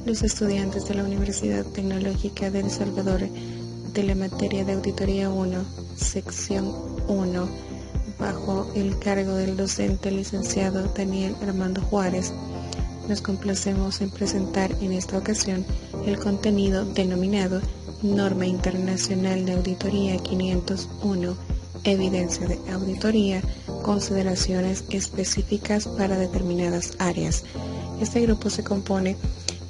Los estudiantes de la Universidad Tecnológica de El Salvador de la materia de Auditoría 1, sección 1, bajo el cargo del docente licenciado Daniel Armando Juárez, nos complacemos en presentar en esta ocasión el contenido denominado Norma Internacional de Auditoría 501, Evidencia de Auditoría, Consideraciones específicas para determinadas áreas. Este grupo se compone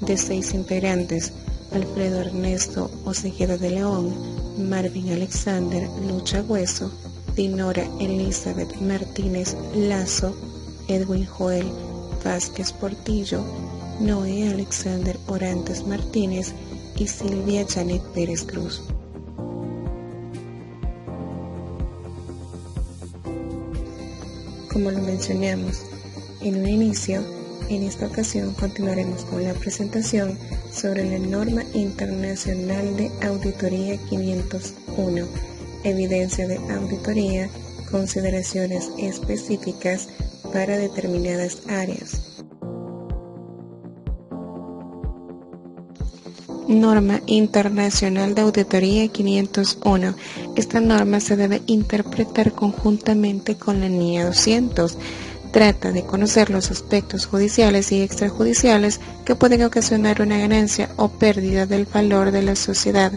de 6 integrantes: Alfredo Ernesto Osegueda de León, Marvin Alexander Lucha Hueso, Dinora Elizabeth Martínez Lazo, Edwin Joel Vázquez Portillo, Noé Alexander Orantes Martínez y Silvia Janet Pérez Cruz. Como lo mencionamos en un inicio, en esta ocasión continuaremos con la presentación sobre la Norma Internacional de Auditoría 501, Evidencia de Auditoría, Consideraciones específicas para determinadas áreas. Norma Internacional de Auditoría 501. Esta norma se debe interpretar conjuntamente con la NIA 200. Trata de conocer los aspectos judiciales y extrajudiciales que pueden ocasionar una ganancia o pérdida del valor de la sociedad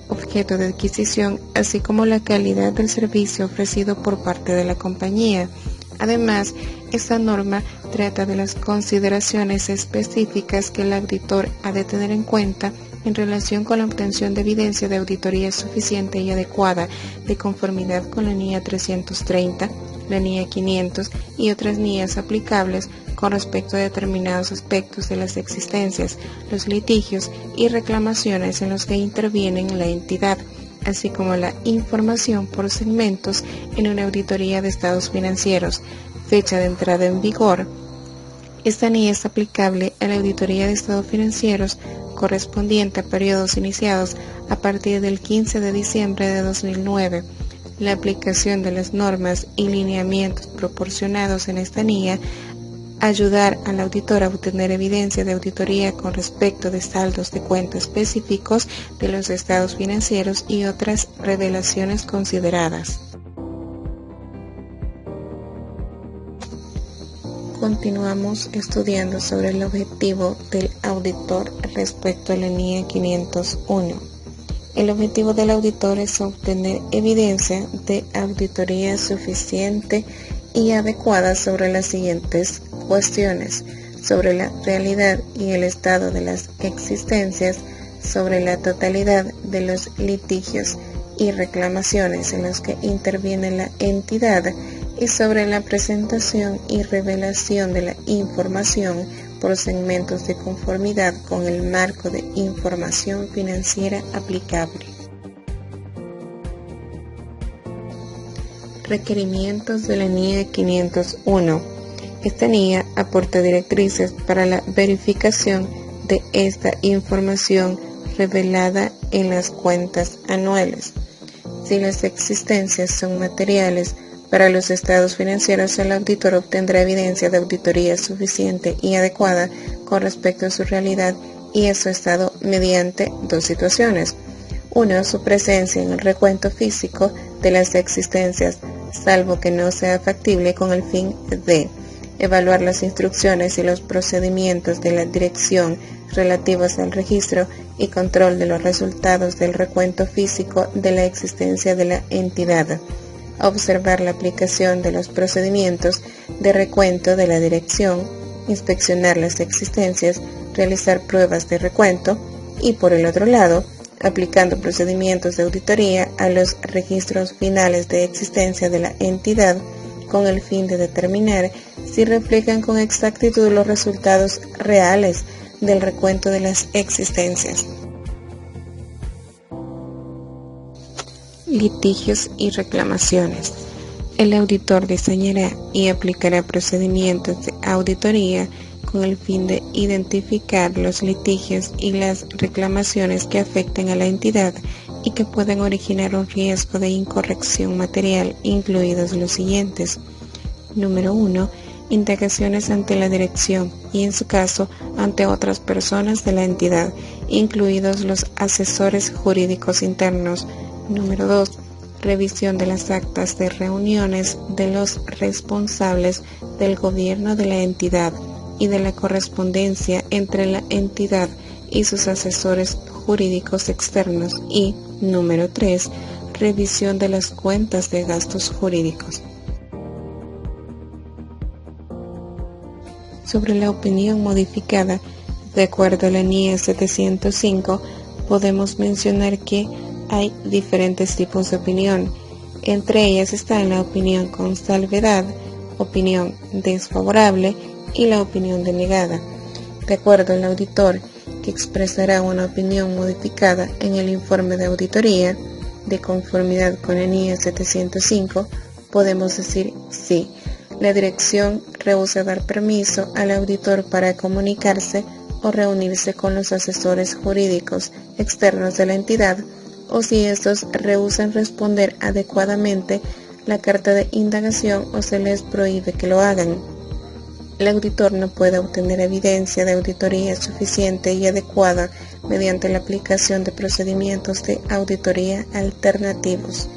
objeto de adquisición, así como la calidad del servicio ofrecido por parte de la compañía. Además, esta norma trata de las consideraciones específicas que el auditor ha de tener en cuenta en relación con la obtención de evidencia de auditoría suficiente y adecuada de conformidad con la NIA 330, la NIA 500 y otras NIAs aplicables con respecto a determinados aspectos de las existencias, los litigios y reclamaciones en los que intervienen la entidad, así como la información por segmentos en una auditoría de estados financieros. Fecha de entrada en vigor. Esta NIA es aplicable a la auditoría de estados financieros correspondiente a periodos iniciados a partir del 15 de diciembre de 2009. La aplicación de las normas y lineamientos proporcionados en esta NIA ayudar al auditor a obtener evidencia de auditoría con respecto de saldos de cuenta específicos de los estados financieros y otras revelaciones consideradas. Continuamos estudiando sobre el objetivo del auditor respecto a la NIA 501. El objetivo del auditor es obtener evidencia de auditoría suficiente y adecuada sobre las siguientes cuestiones: sobre la realidad y el estado de las existencias, sobre la totalidad de los litigios y reclamaciones en los que interviene la entidad y sobre la presentación y revelación de la información por segmentos de conformidad con el marco de información financiera aplicable. Requerimientos de la NIA 501. Esta NIA aporta directrices para la verificación de esta información revelada en las cuentas anuales. Si las existencias son materiales para los estados financieros, el auditor obtendrá evidencia de auditoría suficiente y adecuada con respecto a su realidad y a su estado mediante 2 situaciones. 1. Su presencia en el recuento físico de las existencias, salvo que no sea factible, con el fin de evaluar las instrucciones y los procedimientos de la dirección relativos al registro y control de los resultados del recuento físico de la existencia de la entidad, observar la aplicación de los procedimientos de recuento de la dirección, inspeccionar las existencias, realizar pruebas de recuento y, por el otro lado, aplicando procedimientos de auditoría a los registros finales de existencia de la entidad con el fin de determinar si reflejan con exactitud los resultados reales del recuento de las existencias. Litigios y reclamaciones. El auditor diseñará y aplicará procedimientos de auditoría con el fin de identificar los litigios y las reclamaciones que afecten a la entidad y que puedan originar un riesgo de incorrección material, incluidos los siguientes. Número 1. indagaciones ante la dirección y, en su caso, ante otras personas de la entidad, incluidos los asesores jurídicos internos. Número 2. Revisión de las actas de reuniones de los responsables del gobierno de la entidad y de la correspondencia entre la entidad y sus asesores jurídicos externos. Y, número 3. Revisión de las cuentas de gastos jurídicos. Sobre la opinión modificada, de acuerdo a la NIE 705, podemos mencionar que hay diferentes tipos de opinión. Entre ellas están la opinión con salvedad, opinión desfavorable y la opinión denegada. De acuerdo al auditor que expresará una opinión modificada en el informe de auditoría, de conformidad con la NIE 705, podemos decir sí. La dirección rehúsa dar permiso al auditor para comunicarse o reunirse con los asesores jurídicos externos de la entidad, o si estos rehúsan responder adecuadamente la carta de indagación o se les prohíbe que lo hagan. El auditor no puede obtener evidencia de auditoría suficiente y adecuada mediante la aplicación de procedimientos de auditoría alternativos.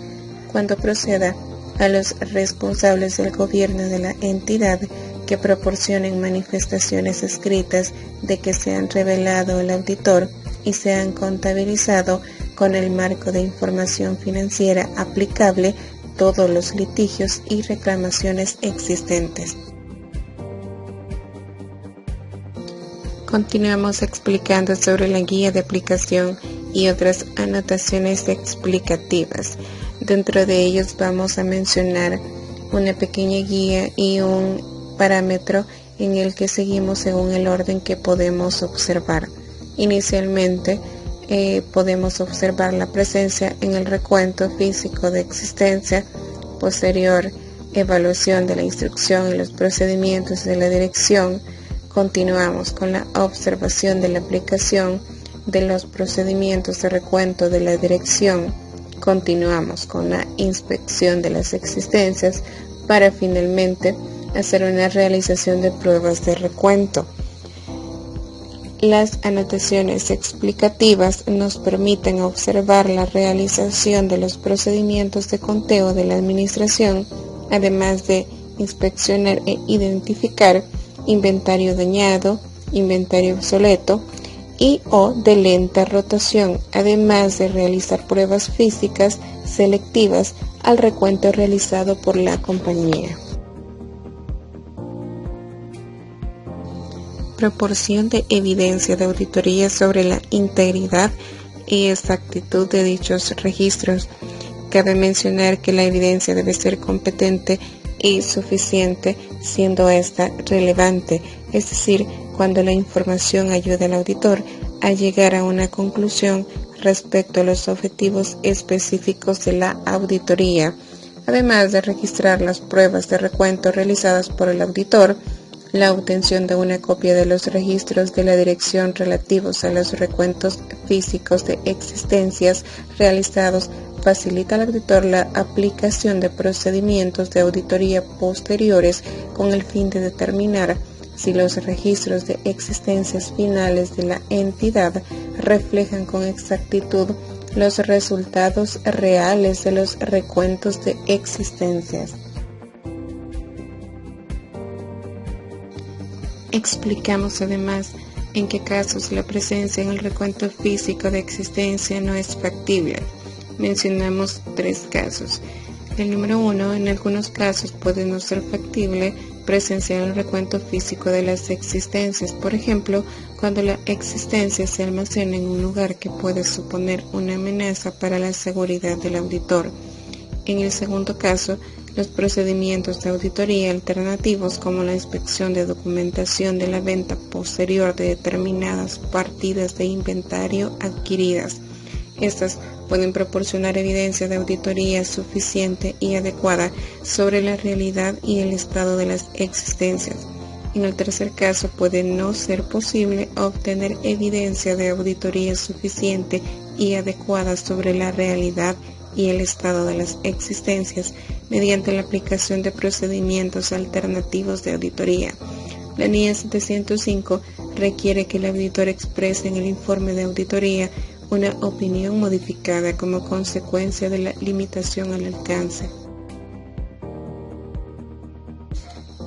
Cuando proceda a los responsables del gobierno de la entidad que proporcionen manifestaciones escritas de que se han revelado al auditor y se han contabilizado con el marco de información financiera aplicable todos los litigios y reclamaciones existentes. Continuamos explicando sobre la guía de aplicación y otras anotaciones explicativas. Dentro de ellos vamos a mencionar una pequeña guía y un parámetro en el que seguimos según el orden que podemos observar. Inicialmente podemos observar la presencia en el recuento físico de existencia, posterior evaluación de la instrucción y los procedimientos de la dirección. Continuamos con la observación de la aplicación de los procedimientos de recuento de la dirección. Continuamos con la inspección de las existencias para finalmente hacer una realización de pruebas de recuento. Las anotaciones explicativas nos permiten observar la realización de los procedimientos de conteo de la administración, además de inspeccionar e identificar inventario dañado, inventario obsoleto y o de lenta rotación, además de realizar pruebas físicas selectivas al recuento realizado por la compañía. Proporción de evidencia de auditoría sobre la integridad y exactitud de dichos registros. Cabe mencionar que la evidencia debe ser competente y suficiente, siendo esta relevante, es decir, cuando la información ayuda al auditor a llegar a una conclusión respecto a los objetivos específicos de la auditoría, además de registrar las pruebas de recuento realizadas por el auditor. La obtención de una copia de los registros de la dirección relativos a los recuentos físicos de existencias realizados facilita al auditor la aplicación de procedimientos de auditoría posteriores con el fin de determinar si los registros de existencias finales de la entidad reflejan con exactitud los resultados reales de los recuentos de existencias. Explicamos además en qué casos la presencia en el recuento físico de existencia no es factible. Mencionamos 3 casos. El número 1, en algunos casos puede no ser factible presenciar el recuento físico de las existencias, por ejemplo, cuando la existencia se almacena en un lugar que puede suponer una amenaza para la seguridad del auditor. En el segundo caso, los procedimientos de auditoría alternativos como la inspección de documentación de la venta posterior de determinadas partidas de inventario adquiridas. Estas pueden proporcionar evidencia de auditoría suficiente y adecuada sobre la realidad y el estado de las existencias. En el tercer caso, puede no ser posible obtener evidencia de auditoría suficiente y adecuada sobre la realidad y el estado de las existencias mediante la aplicación de procedimientos alternativos de auditoría. La NIA 705 requiere que el auditor exprese en el informe de auditoría una opinión modificada como consecuencia de la limitación al alcance.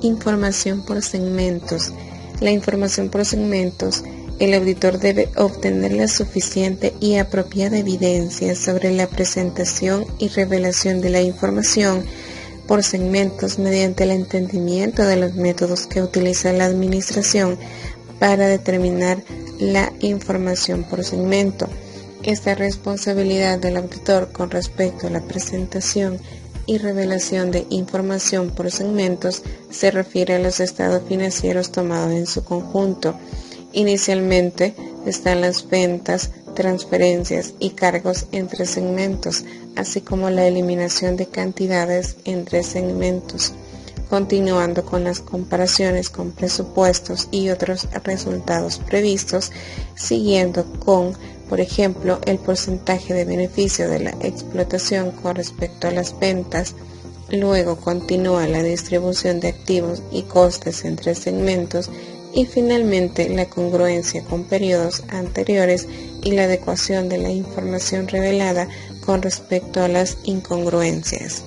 Información por segmentos. La información por segmentos, el auditor debe obtener la suficiente y apropiada evidencia sobre la presentación y revelación de la información por segmentos mediante el entendimiento de los métodos que utiliza la administración para determinar la información por segmento. Esta responsabilidad del auditor con respecto a la presentación y revelación de información por segmentos se refiere a los estados financieros tomados en su conjunto. Inicialmente están las ventas, transferencias y cargos entre segmentos, así como la eliminación de cantidades entre segmentos, continuando con las comparaciones con presupuestos y otros resultados previstos, siguiendo con, por ejemplo, el porcentaje de beneficio de la explotación con respecto a las ventas. Luego continúa la distribución de activos y costes entre segmentos y finalmente la congruencia con periodos anteriores y la adecuación de la información revelada con respecto a las incongruencias.